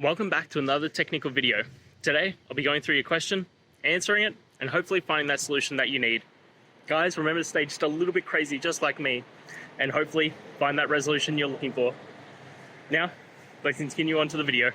Welcome back to another technical video. Today, I'll be going through your question, answering it, and hopefully finding that solution that you need. Guys, remember to stay just a little bit crazy, just like me, and hopefully find that resolution you're looking for. Now, let's continue on to the video.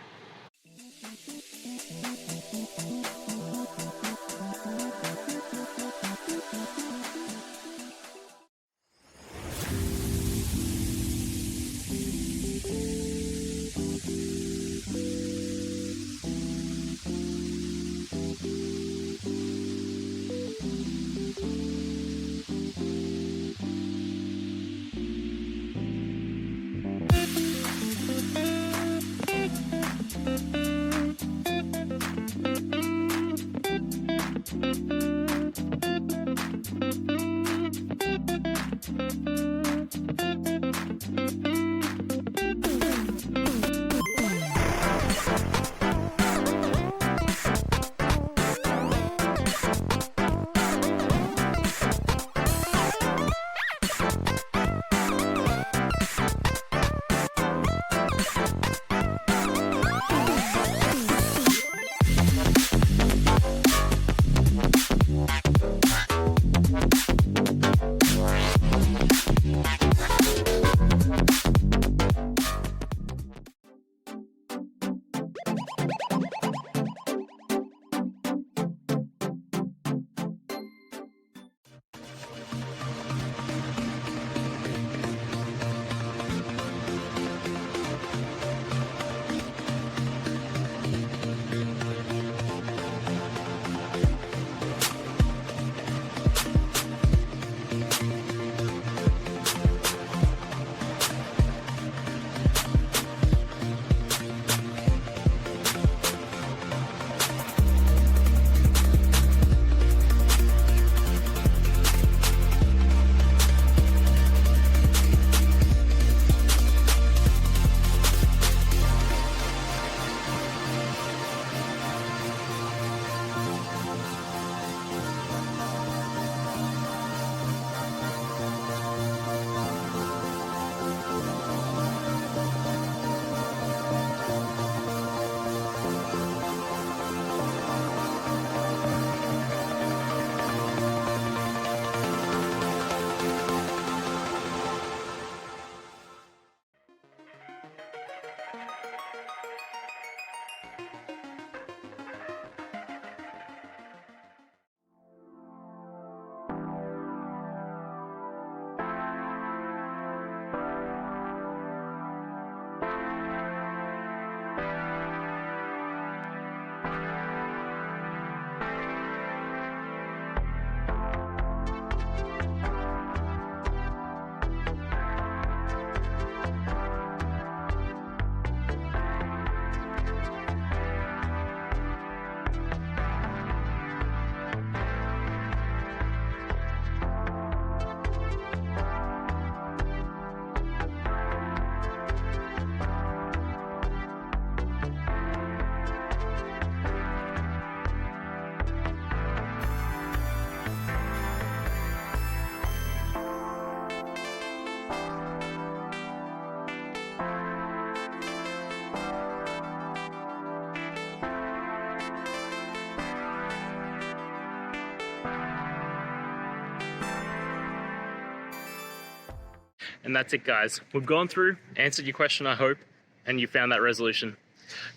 And that's it, guys. We've gone through, answered your question, I hope, and you found that resolution.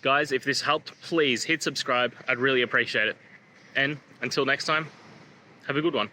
Guys, if this helped, please hit subscribe. I'd really appreciate it. And until next time, have a good one.